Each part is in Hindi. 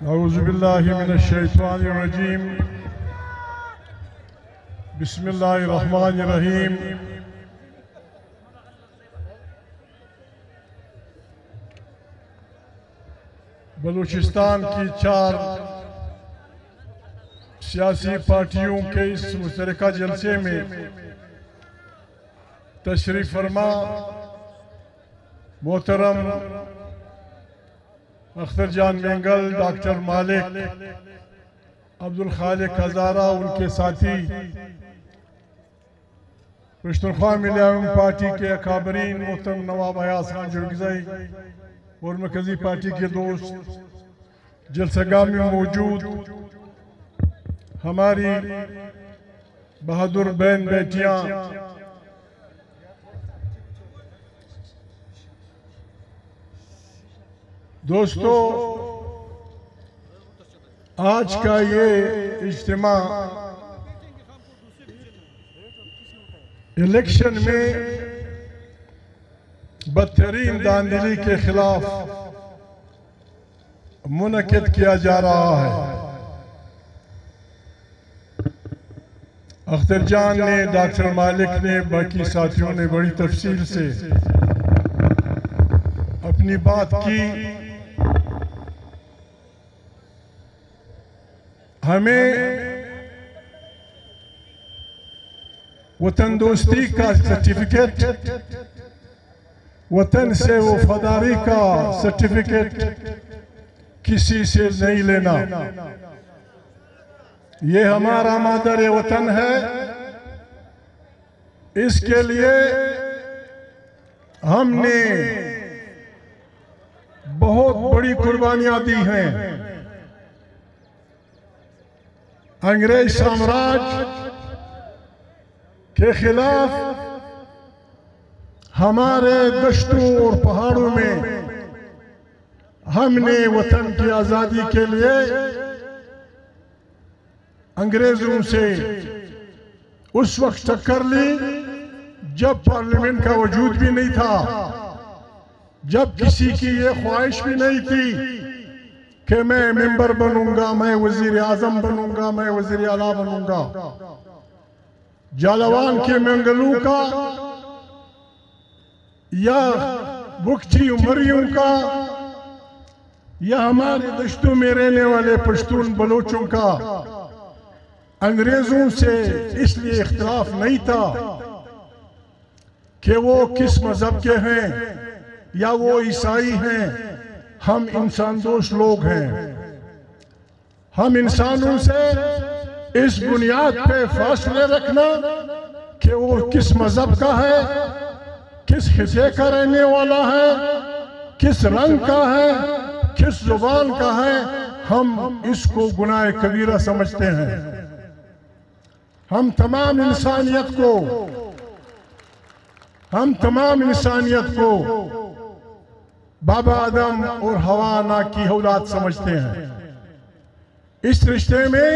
औज़ुबिल्लाहि मिनश्शैतानिर्रजीम। बिस्मिल्लाहिर्रहमानिर्रहीम। बलूचिस्तान की 4 सियासी पार्टियों के इस मुश्तरका जलसे में तशरीफ फरमा मोहतरम अख्तर जान मेंगल, डॉक्टर मालिक, अब्दुल खालिक हजारा, उनके साथी, पश्तूनख्वा मिलियम पार्टी के अकाबरीन मोहतरम नवाब अयाज खान जुर्गज़ई और मरकजी पार्टी के दोस्त, जलसगाह में मौजूद हमारी बहादुर बहन बेटियां, दोस्तों, आज का ये इज्तिमा इलेक्शन में बदतरीन धांधली के खिलाफ मुनक़िद किया जा रहा है। अख्तर जान ने, डॉक्टर मालिक ने, बाकी साथियों ने बड़ी तफसील से अपनी बात की। हमें वतन दोस्ती का सर्टिफिकेट, वतन से वफादारी का सर्टिफिकेट किसी से नहीं लेना। ये हमारा मादर वतन है। इसके लिए हमने बहुत बड़ी कुर्बानियां दी हैं। अंग्रेज साम्राज्य के खिलाफ हमारे दश्तों और पहाड़ों में हमने वतन की आजादी के लिए अंग्रेजों से उस वक्त टक्कर ली जब पार्लियामेंट का वजूद भी नहीं था, जब किसी की ये ख्वाहिश भी नहीं थी कि मैं मेंबर बनूंगा, मैं वजीर आजम बनूंगा, मैं वजीर आला बनूंगा। जालवान के मंगलू का या बुकची उमरियों का या हमारे दश्तों में रहने वाले पश्तून बलोचों का अंग्रेजों से इसलिए इख्तिलाफ नहीं था कि वो किस मजहब के हैं या वो ईसाई हैं। हम इंसान दोस्त लोग हैं। हम इंसानों से इस बुनियाद पे फासले रखना कि वो किस मजहब का है, किस हिस्से का रहने वाला है, किस रंग का है, किस जुबान का है, हम इसको गुनाह कबीरा समझते हैं। हम तमाम इंसानियत को बाबा आदम और हवा की औलाद समझते हैं। इस रिश्ते में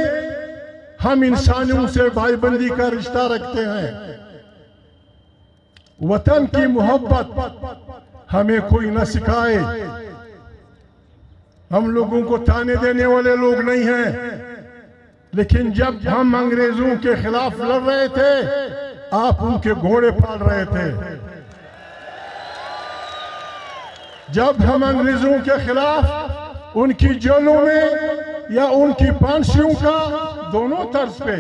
हम इंसानियों से भाईबंदी का रिश्ता रखते हैं। वतन की मोहब्बत हमें कोई न सिखाए। हम लोगों को ताने देने वाले लोग नहीं हैं, लेकिन जब हम अंग्रेजों के खिलाफ लड़ रहे थे, आप उनके घोड़े पाल रहे थे। जब हम अंग्रेजों के खिलाफ उनकी जेलों में या उनकी फांसियों का दोनों तर्ज पे,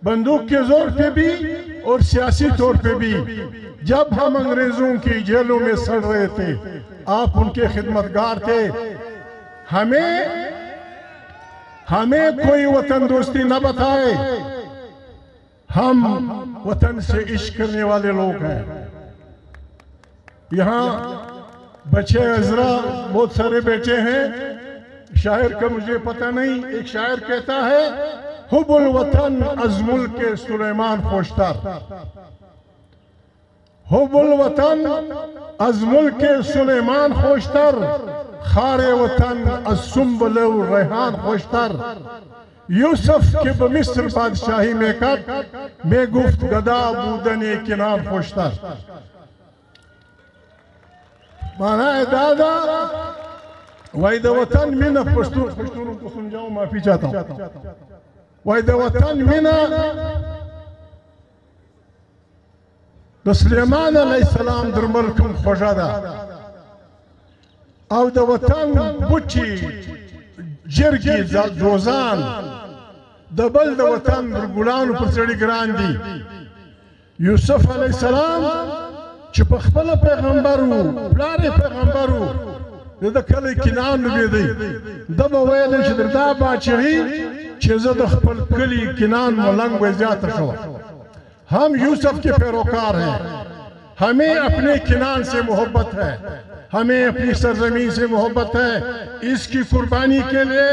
बंदूक के जोर पे भी और सियासी तौर पे भी, जब हम अंग्रेजों की जेलों में सड़ रहे थे, आप उनके खिदमतगार थे। हमें कोई वतन दोस्ती न बताए। हम वतन से इश्क करने वाले लोग हैं। यहाँ बच्चे अजरा बहुत सारे बैठे हैं। शायर का मुझे पता नहीं, एक शायर कहता है, हुब्बुल वतन अज़मुल के सुलेमान खोशतर। हुब्बुल वतन अज़मुल के सुलेमान खोशतर, खारे वतन असुम्बुल रेहान खोशतर। यूसुफ के बमिस्र बादशाही में कट, में गुफ्त गदा बूदने किनार खोशतर। माना है दादा वाई द वतन मीना पश्तूनों को समझाऊं, माफी चाहता हूं। वाई द वतन मीना द सुलेमान अलैहिस्सलाम दर मुल्कम खोजादा और द वतन बुची जिरगी जोजान दबल द वतन दर गुलान पर चढ़ी ग्रान दी यूसुफ अलैहिस्सलाम च पखपल पैगंबरू प्लारे पैगंबरू द कल किनान नबी दब वेल च दा बाचरी च द खपल कली किनान मलंग व ज्यादा शो। हम यूसुफ के पैरोकार हैं, हमें अपने किनान से मोहब्बत है, हमें अपनी सरजमीन से मोहब्बत है। इसकी कुर्बानी के लिए,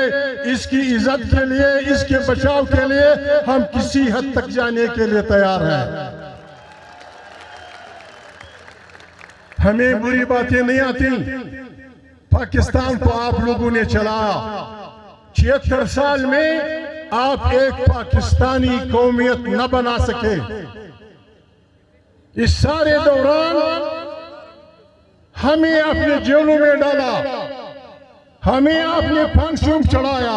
इसकी इज्जत के लिए, इसके बचाव के लिए हम किसी हद तक जाने के लिए तैयार हैं। हमें बुरी बातें नहीं आती। पाकिस्तान को आप लोगों ने चलाया, 76 साल में आप एक पाकिस्तानी कौमियत न बना सके। इस सारे दौरान हमें अपने जेलों में डाला, हमें आपने फांसियों में चढ़ाया,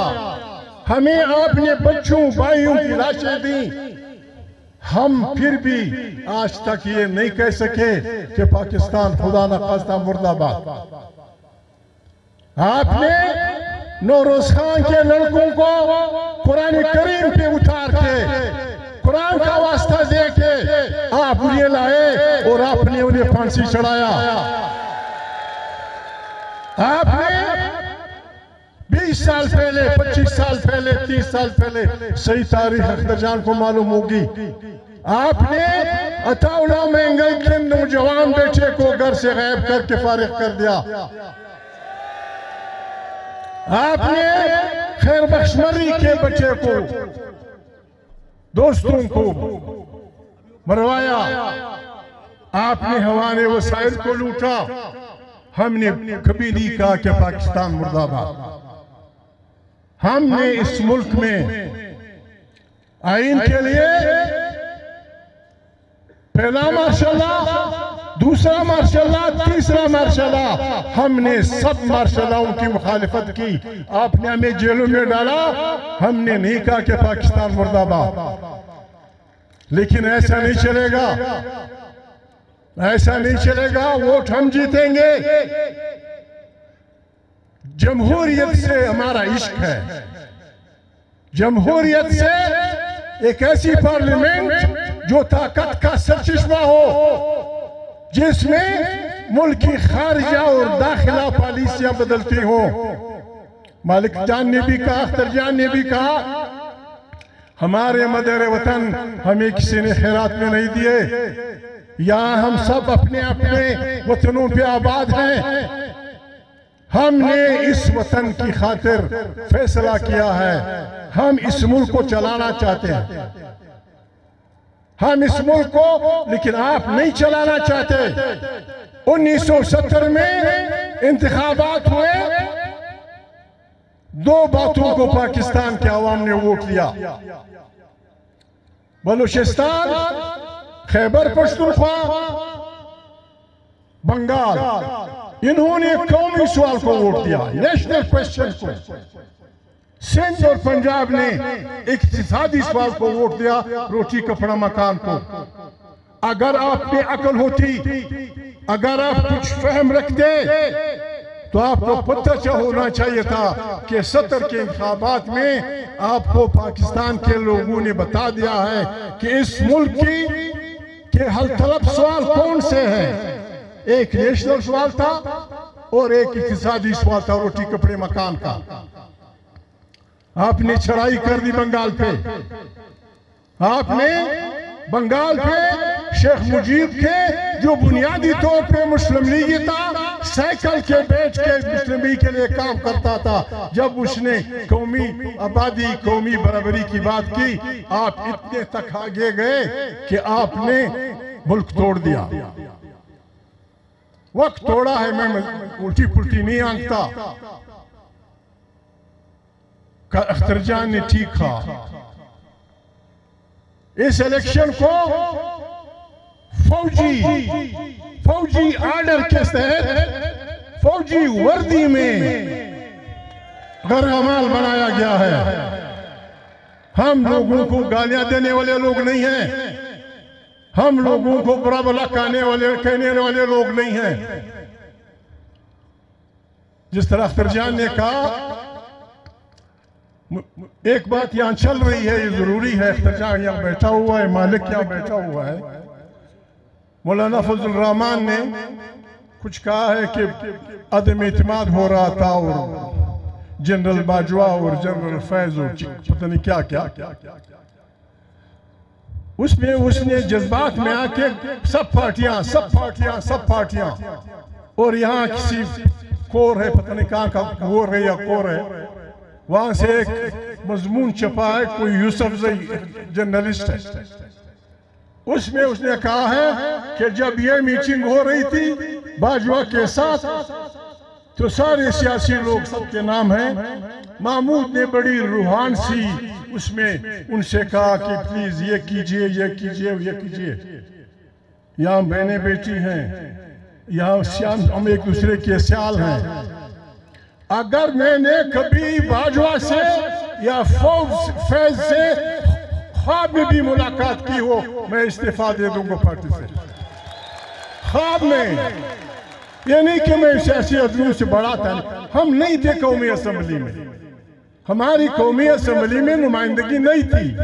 हमें आपने बच्चों भाइयों की लाशें दी। हम फिर भी आज तक ये नहीं कह सके कि पाकिस्तान खुदा न खास्ता मुर्दाबाद। आपने नौरोज खान के लड़कों को कुरान करीम पे उतार के कुरान का वास्ता दे के आप उन्हें लाए और आपने उन्हें फांसी चढ़ाया। आपने 20 साल पहले, 25 साल पहले, 30 साल पहले, सही तारीख अख्तरजान को मालूम होगी, आपने अताउला महंगाई के नौजवान बेटे को घर से गायब करके फारिग कर दिया। आपने खैर बख्शमरी के बच्चे को, दोस्तों को मरवाया। आपने हवाने वसाइल को लूटा। हमने कभी नहीं कहा कि पाकिस्तान मुर्दाबाद। हमने इस मुल्क में आइन के लिए पहला मार्शल, दूसरा मार्शल, तीसरा मार्शल, हमने सब मार्शलों की मुखालिफत की। आपने हमें जेलों में डाला, हमने नहीं कहा कि पाकिस्तान मुर्दाबाद। लेकिन ऐसा नहीं चलेगा, ऐसा नहीं चलेगा। वोट हम जीतेंगे। जमहूरियत से हमारा इश्क है, जमहूरियत से एक ऐसी पार्लियामेंट जो ताकत का सरचश्मा हो, जिसमें मुल्क की खारिजा और दाखिला पॉलिसियां बदलती हो। मालिक जान ने भी कहा, अख्तर जान ने भी कहा, हमारे मदर वतन हमें किसी ने खैरात में नहीं दिए। यहाँ हम सब अपने अपने वतनों पे आबाद हैं। हमने इस वतन की खातिर फैसला किया है, हम इस मुल्क को चलाना चाहते हैं, हम इस मुल्क को, लेकिन आप नहीं चलाना चाहते। 1970 में इंतखाबात हुए, दो बातों को पाकिस्तान के अवाम ने वोट दिया। बलूचिस्तान, खैबर पख्तूनख्वा, बंगाल, इन्होंने कौमी सवाल को वोट दिया, नेशनल क्वेश्चन को। सिंध और पंजाब ने इक्तिसादी सवाल को वोट दिया, रोटी कपड़ा मकान को। अगर आप पे अकल होती, अगर आप कुछ फहम रखते, तो आपको पता होना चाहिए था कि 70 के इंतखाबात में आपको पाकिस्तान के लोगों ने बता दिया है कि इस मुल्क के हल तलब सवाल कौन से हैं। एक नेशनल सवाल था और एक इक्तिसादी सवाल था, रोटी कपड़े मकान का। आपने चढ़ाई कर दी बंगाल पे, आपने बंगाल पे शेख मुजीब के, जो बुनियादी तौर पे मुस्लिम लीग था, साइकिल के बेच के मुस्लिम लीग के लिए काम करता था। जब उसने कौमी आबादी, कौमी बराबरी की बात की, आप इतने तक आगे गए कि आपने मुल्क तोड़ दिया। वक्त तोड़ा है, मैं उल्टी पुल्टी नहीं आंकता। अख्तरजान ने ठीक कहा, इस इलेक्शन को फौजी ऑर्डर के तहत, फौजी वर्दी में गैरमाल बनाया गया है। हम लोगों को गालियां देने वाले लोग नहीं हैं, हम लोगों को बुरा भला कहने वाले लोग नहीं हैं। जिस तरह अख्तर जान ने कहा, एक बात यहां चल रही है, ये जरूरी है। अख्तर जान यहां बैठा हुआ है, मालिक यहां बैठा हुआ है। मौलाना फजल रहमान ने कुछ कहा है कि अदम इत्मीनान हो रहा था और जनरल बाजवा और जनरल फैज और पता नहीं क्या क्या उसमें उसने जज्बात में आके सब पार्टियां और यहाँ किसी कोर है, पता नहीं कहाँ का कोर है या कोर है, वहां से एक मजमून छपा है, कोई यूसुफ जर्नलिस्ट है, उसमें उसने कहा है कि जब ये मीटिंग हो रही थी बाजवा के साथ तो सारे सियासी लोग सबके नाम हैं। महमूद ने बड़ी रूहान सी उसमें उनसे कहा कि प्लीज ये कीजिए, ये कीजिए, ये कीजिए। यहाँ बहनें बेटी हैं, यहाँ श्याम, हम एक दूसरे के स्याल हैं। अगर मैंने कभी बाजवा से या फैज से ख्वाब में भी मुलाकात की हो, मैं इस्तीफा दे दूंगा पार्टी से। ख्वाब में, ये नहीं कि मैं सियासी आदमियों से बड़ा था, हम नहीं थे कौमी असेंबली में, हमारी कौमी असेंबली में नुमाइंदगी नहीं थी।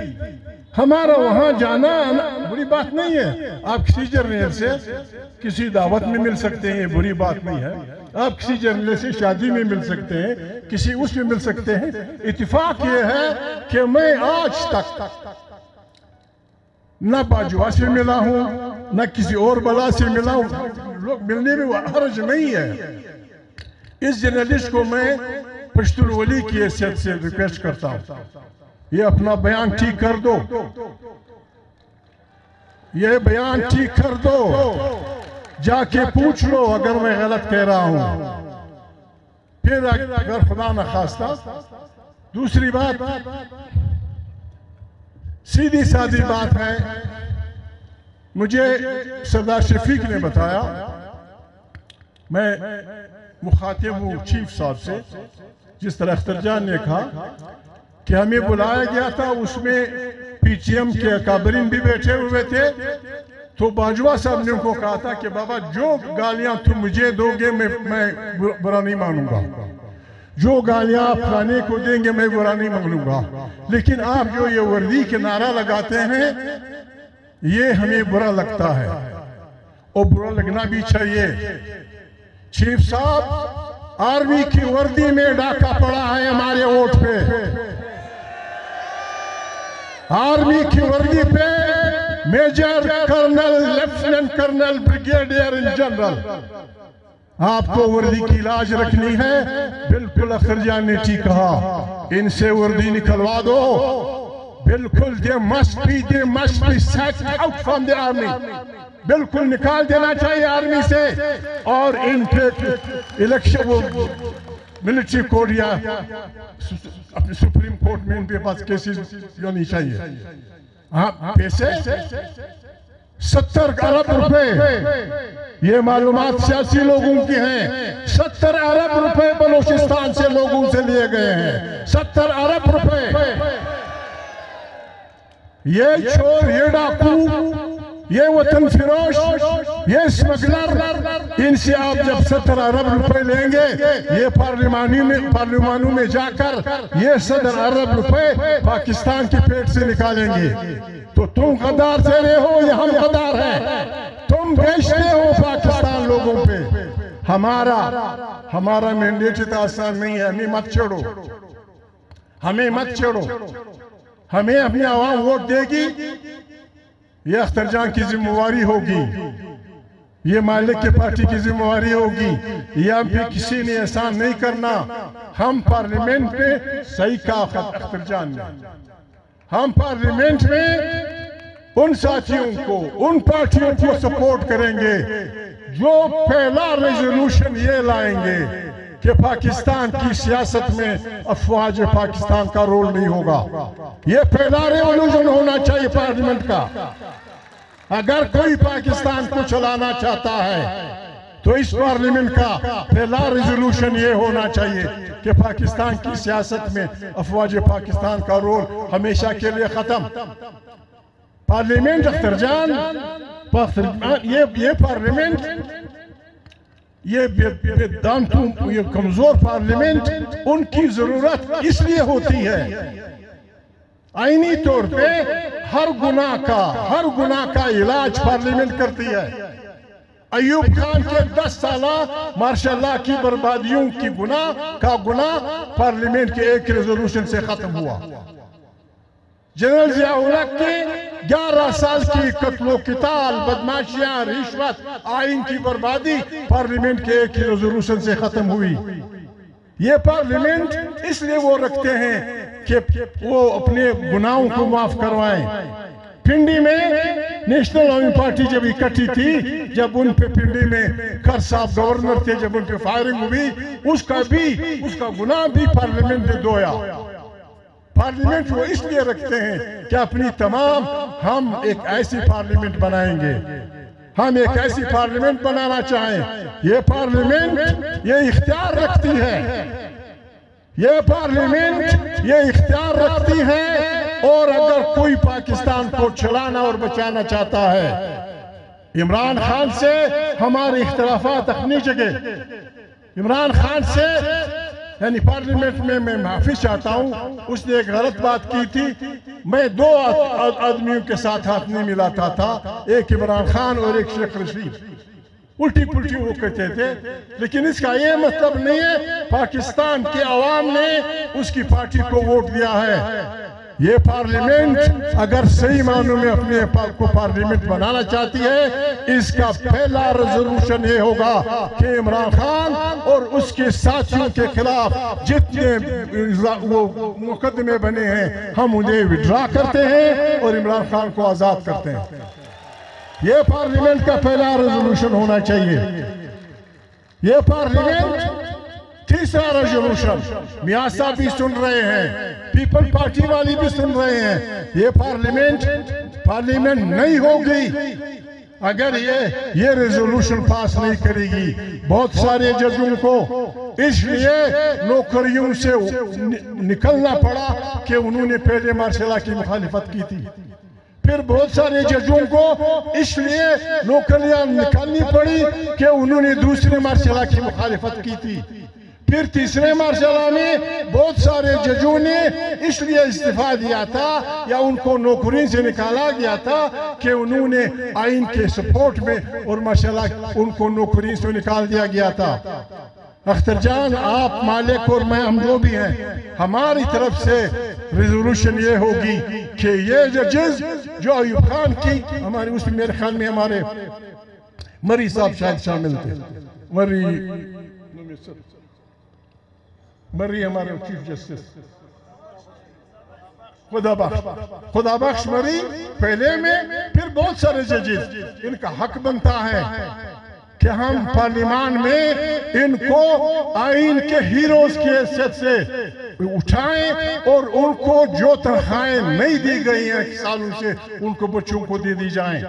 हमारा वहां जाना बुरी बात नहीं है। आप किसी जर्नल से किसी दावत में मिल सकते हैं, बुरी बात नहीं है। आप किसी जर्नल से शादी में मिल सकते हैं, किसी उसमें मिल सकते हैं। इत्तेफाक ये है कि मैं आज तक न बाजवा से मिला हूं, न किसी और बला से मिला हूं। लोग मिलने में हर्ज नहीं है। इस जर्नलिस्ट को मैं पश्तून वली की हैसियत से रिक्वेस्ट करता हूं, ये अपना बयान ठीक कर दो, ये बयान ठीक कर दो, जाके पूछ लो अगर मैं गलत कह रहा हूं। फिर अगर खुदा न खास्ता, दूसरी बात सीधी सादी बात है, मुझे सरदार शफीक ने बताया, मैं मुखातिब हूँ चीफ साहब से, जिस तरह अख्तर जान ने कहा कि हमें बुलाया गया था, उसमें पीटीएम के अकाबरीन भी बैठे हुए थे। तो बाजवा साहब ने उनको कहा था कि बाबा जो गालियां तुम मुझे दोगे मैं बुरा नहीं मानूंगा, जो गालियां आप फलाने को देंगे मैं बुरा नहीं मानूंगा, लेकिन आप जो ये वर्दी के नारा लगाते हैं ये हमें बुरा लगता है और बुरा लगना भी चाहिए। चीफ साहब, आर्मी की वर्दी में डाका पड़ा है हमारे वोट पे, आर्मी की वर्दी पे major colonel, lieutenant colonel, brigadier इन जनरल। आपको वर्दी की लाज रखनी है। बिल्कुल अख्तर जान ने ठीक कहा, इनसे वर्दी निकलवा दो। बिल्कुल they must be set out from the army, बिल्कुल निकाल देना चाहिए आर्मी से। और इनके इलेक्शन वो मिलिट्री कोर्ट या अपने सुप्रीम कोर्ट में इनके पास केसेस होनी चाहिए। हाँ, पैसे 70 अरब रुपए, ये मालूमात सियासी लोगों की हैं। 70 अरब रुपए बलूचिस्तान से लोगों से लिए गए हैं, 70 अरब रुपए। ये चोर, ये डाकू, ये वतन फिरोश, ये स्मगलर, इनसे आप जब 70 अरब रुपए लेंगे, ये पार्लिमानों में जाकर ये 70 अरब रुपए पाकिस्तान के पेट से निकालेंगे। तो तुम गद्दार से रहे हो या हम गद्दार हैं? तुम बेचते हो पाकिस्तान लोगों पे। हमारा मैंडेट इतना आसान नहीं है। हमें मत छोड़ो, हमें मत छोड़ो। हमें अपनी आवाम वोट देगी, ये अख्तर जान की जिम्मेवारी होगी, ये मालिक की पार्टी की जिम्मेवारी होगी। यह भी किसी ने एहसान नहीं करना। हम पार्लियामेंट में, सही कहा अख्तर जान ने, हम पार्लियामेंट में उन साथियों को, उन पार्टियों को सपोर्ट करेंगे जो पहला रेजोल्यूशन ये लाएंगे कि पाकिस्तान की सियासत में अफवाज पाकिस्तान का रोल नहीं होगा। ये पहला रेवोल्यूशन होना चाहिए पार्लियामेंट का। अगर कोई पाकिस्तान को चलाना चाहता है तो इस पार्लियामेंट का पहला रेजोल्यूशन ये होना चाहिए कि पाकिस्तान की सियासत में अफवाज पाकिस्तान का रोल हमेशा के लिए खत्म। पार्लियामेंट अख्तरजान, ये पार्लियामेंट, ये बेदांतों, ये कमजोर पार्लियामेंट उनकी जरूरत इसलिए होती है, आईनी तौर पे हर गुनाह का इलाज पार्लियामेंट करती है। अयूब खान के 10 साल मार्शल की बर्बादियों की गुनाह पार्लियामेंट के एक रेजोल्यूशन से खत्म हुआ। जनरल जिया-उल-हक के 11 साल की कत्लो किताल, बदमाशियां, रिश्वत, आइन की बर्बादी पार्लियामेंट के एक रेजोल्यूशन से खत्म हुई। ये पार्लियामेंट इसलिए वो रखते हैं कि वो अपने गुनाहों को माफ करवाएं। पिंडी में नेशनल आवामी पार्टी जब इकट्ठी थी, जब उन पे पिंडी में कर साहब गवर्नर थे, जब उन पे फायरिंग हुई, उसका गुनाह भी पार्लियामेंट ने धोया। पार्लियामेंट वो इसलिए रखते हैं कि अपनी हम एक ऐसी पार्लियामेंट बनाएंगे, हम एक ऐसी पार्लियामेंट बनाना चाहें। ये पार्लियामेंट ये इख्तियार रखती है, ये पार्लियामेंट ये इख्तियार रखती है। और अगर कोई पाकिस्तान को चलाना और बचाना चाहता है, इमरान खान से हमारे इख्तिलाफात अपनी जगह, इमरान खान से यानी पार्लियामेंट में मैं माफी चाहता हूं, उसने एक गलत बात की थी। मैं 2 आदमियों के साथ हाथ नहीं मिलाता था, एक इमरान खान और एक शेख रशीद। उल्टी पुल्टी वो कहते थे, लेकिन इसका ये मतलब नहीं है पाकिस्तान के अवाम ने उसकी पार्टी को वोट दिया है। ये पार्लियामेंट अगर सही मानों में अपने को पार्लियामेंट बनाना चाहती है, इसका पहला रेजोल्यूशन ये होगा कि इमरान खान और उसके साथियों के खिलाफ जितने वो मुकदमे बने हैं, हम उन्हें विड्रॉ करते हैं और इमरान खान को आजाद करते हैं। ये पार्लियामेंट का पहला रेजोल्यूशन होना चाहिए। ये पार्लियामेंट तीसरा रेजोल्यूशन, मियां साहब भी सुन रहे हैं, पीपल पार्टी वाली भी सुन रहे हैं, ये पार्लियामेंट नहीं होगी अगर ये रेजोल्यूशन पास नहीं करेगी। बहुत सारे जजों को इसलिए नौकरियों से निकलना पड़ा कि उन्होंने पहले मार्शल की मुखालिफत की थी। फिर बहुत सारे जजों को इसलिए नौकरियां निकालनी पड़ी कि उन्होंने दूसरे मार्शल की मुखालिफत की थी। फिर तीसरे मार्शल में बहुत सारे जजों ने इसलिए इस्तीफा दिया था या उनको नौकरी से निकाला गया था कि उन्होंने आइन के सपोर्ट में और माशाल्लाह उनको नौकरी से निकाल दिया गया था। अख्तर जान, आप, मालिक और मैं, हम जो भी हैं, हमारी तरफ से रेजोल्यूशन ये होगी कि ये जजेस जो अयूब खान की हमारे उसमें मेरे ख्याल में हमारे मरी साहब शायद शामिल थे, मरी हमारे चीफ जस्टिस खुदा बख्श मरी पहले में, फिर बहुत सारे जजेस, इनका हक बनता है कि हम पार्लियामान में इनको आइन के हीरोज की हैसियत से उठाएं और उनको जो तनख्वाहें नहीं दी गई हैं सालों से उनको बच्चों को दे दी जाएं।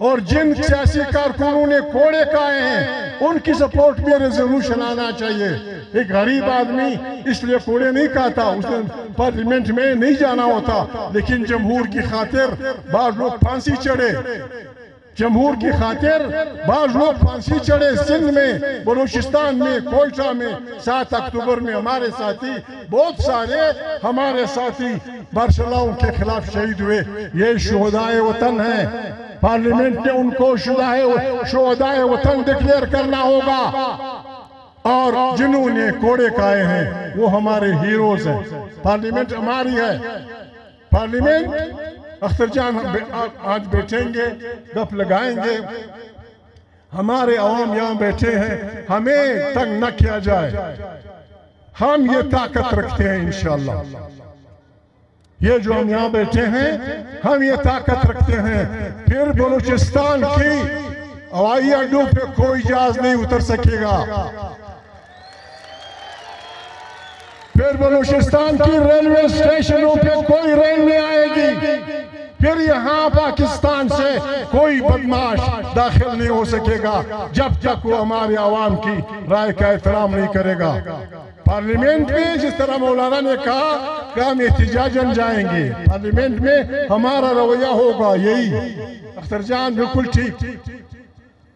और जिन सियासी कारकुनों ने कोड़े खाए हैं उनकी सपोर्ट में रेजोल्यूशन आना चाहिए। एक गरीब आदमी इसलिए कोड़े नहीं खाता, उसने पार्लियामेंट में नहीं जाना होता, लेकिन जमहूर की खातिर बाज लोग फांसी चढ़े, जमहूर की खातिर बाज लोग फांसी चढ़े। सिंध में, बलूचिस्तान में, कोयटा में 7 अक्टूबर में हमारे साथी, बहुत सारे हमारे साथी मार्शलों के खिलाफ शहीद हुए। ये शुहदाए वतन है। पार्लियामेंट ने उनको शुहदाए वतन डिक्लेयर करना होगा और जिन्होंने कोड़े खाए हैं वो हमारे हीरोज हैं। पार्लियामेंट हमारी है। पार्लियामेंट अख्तर जान आज बैठेंगे, गप लगाएंगे, हमारे अवाम यहाँ बैठे हैं, हमें तंग न किया जाए। हम ये ताकत रखते हैं इंशाअल्लाह। ये जो हम यहाँ बैठे हैं, हम ये ताकत रखते हैं। फिर बलूचिस्तान की हवाई अड्डों पे कोई जहाज नहीं उतर सकेगा, फिर बलूचिस्तान की रेलवे स्टेशनों पे कोई रेल नहीं आएगी, फिर यहाँ पाकिस्तान से कोई बदमाश दाखिल नहीं हो सकेगा जब तक वो हमारे आवाम की राय का एहतराम नहीं करेगा। पार्लियामेंट में जिस तरह मौलाना ने कहा कि हम एहतिजाजन जाएंगे, पार्लियामेंट में हमारा रवैया होगा यही। अख्तर जान बिल्कुल ठीक।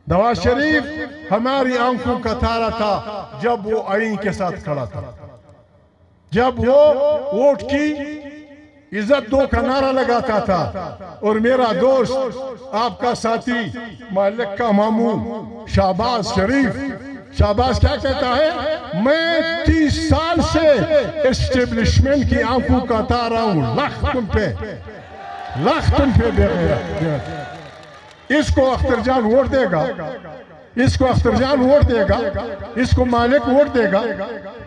नवाज शरीफ हमारी आंखों का तारा था जब वो आईन के साथ खड़ा था, जब वो वोट की इज्जत दो का नारा लगाता था। और मेरा दोस्त आपका साथी मालिक का मामू शाहबाज शरीफ, शाहबाज क्या कहता है, मैं 30 साल से एस्टेब्लिशमेंट की आंखों का तारा हूं, लाख तुम पे दे गया। इसको अख्तर जान वोट देगा, इसको अख्तर जान वोट देगा, इसको मालिक वोट देगा।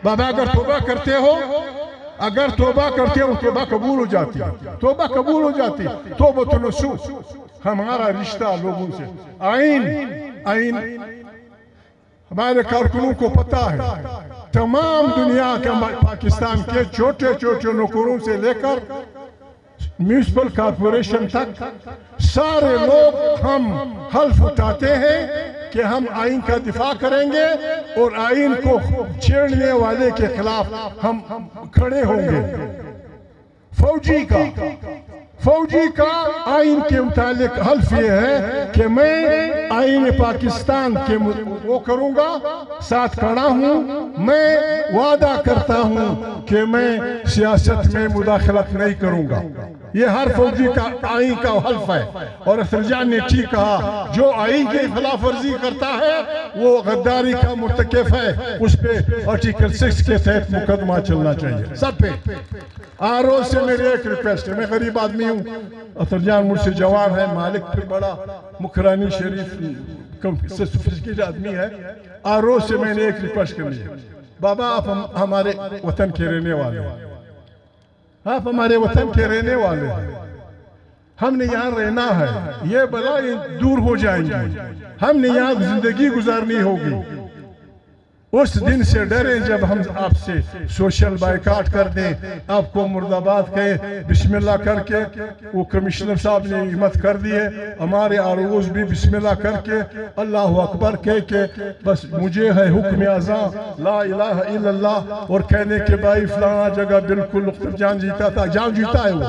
बाबा अगर तौबा करते हो, अगर तौबा करते हो तौबा कबूल हो जाती है, तौबा कबूल हो जाती है। तौबा नसूह हमारा रिश्ता लोगों से, आइन हमारे कारकुनों को पता है, तमाम दुनिया के पाकिस्तान के छोटे छोटे नौकरों से लेकर म्यूनिसिपल कॉर्पोरेशन तक सारे लोग हम हल्फ उठाते हैं कि हम आइन का दिफा करेंगे और आइन को छेड़ने वाले के खिलाफ हम खड़े होंगे। फौजी का आइन के मुतालिक हल्फ ये है कि मैं आइन पाकिस्तान के वो करूंगा, साथ खड़ा हूं। मैं वादा करता हूं कि मैं सियासत में मुदाखलत नहीं करूंगा। ये हर फौजी का आइन का हल्फ है। और अख्तर जान ने ठीक कहा, जो आइन की खिलाफ वर्जी करता है वो गद्दारी का मुर्तकिब है, उस पे आर्टिकल 6 के तहत मुकदमा चलना चाहिए सब पे। आरओ से मेरी एक रिक्वेस्ट है, मैं गरीब आदमी हूँ, अख्तर जान मुझसे जवान है, मालिक फिर बड़ा मुखरानी शरीफ आदमी है। आरओ से मैंने एक रिक्वेस्ट करनी है, बाबा आप हमारे वतन के रहने वाले हैं, आप हमारे वतन के रहने वाले हैं, हमने यहाँ रहना है, ये बला दूर हो जाएंगे, हमने यहाँ जिंदगी गुजारनी होगी। उस दिन से डरे जब हम आपसे सोशल बाइकाट कर दें, आपको मुर्दाबाद कहे बिस्मिल्लाह करके। वो कमिश्नर साहब ने हिम्मत कर दी है, हमारे आरोज भी बिस्मिल्लाह करके अल्लाह अकबर कह के बस मुझे है हुक्म आज़ा ला इलाहा इल्लल्लाह और कहने के भाई फलाना जगह बिल्कुल अख्तर जान जीता था, जहाँ जीता है वो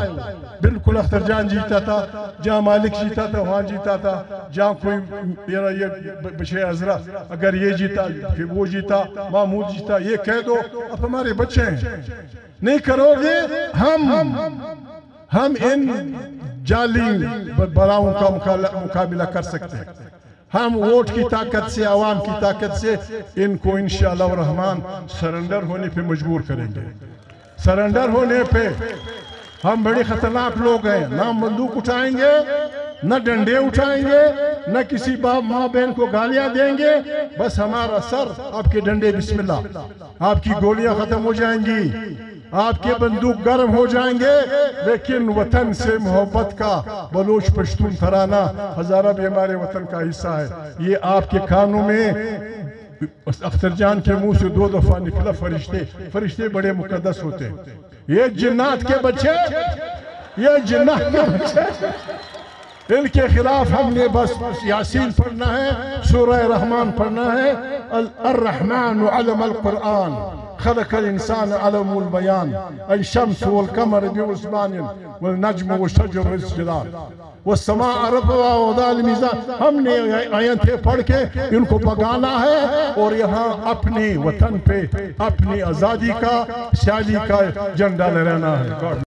बिल्कुल अख्तर जान जीता था, जहाँ मालिक जीता था वहाँ जीता था, जहाँ कोई ये बशे अजरा अगर ये जीता फिर वो जीता, महमूद जीता, ये कह दो। अब हमारे बच्चे हैं, नहीं करोगे हम इन जाली बलाओं का मुकाबला कर सकते हैं। हम वोट की ताकत से, आवाम की ताकत से इनको इंशाअल्लाह रहमान सरेंडर होने पे मजबूर करेंगे। सरेंडर होने पे हम बड़े खतरनाक लोग हैं, ना बंदूक उठाएंगे, न डंडे उठाएंगे, न किसी बाप माँ बहन को गालियां देंगे। बस हमारा सर, आपके डंडे बिस्मिल्लाह, आपकी गोलियां खत्म हो जाएंगी, आपके बंदूक गर्म हो जाएंगे, लेकिन वतन से मोहब्बत का बलोच पश्तून तराना हजारा भी हमारे वतन का हिस्सा है। ये आपके कानों में अख्तर जान के मुंह से 2 दफा निकला फरिश्ते बड़े मुकद्दस होते हैं। ये जिन्नात के बच्चे, ये जिन्नात के बच्चे, इनके खिलाफ हमने बस यासीन पढ़ना है, सूरह रहमान पढ़ना है। अर्रहमान अल्लमल कुरान खलकल इंसान अलमुल बयान अश-शम्स वल कमर बिहुस्बान वल नज्म वश-शजर यस्जुदान वस्समा रफ़अहा ववदअल मीज़ान। हमने आयतें पढ़ के इनको भगाना है और यहाँ अपने वतन पे अपनी आज़ादी का, सियाली का झंडा लहराना है।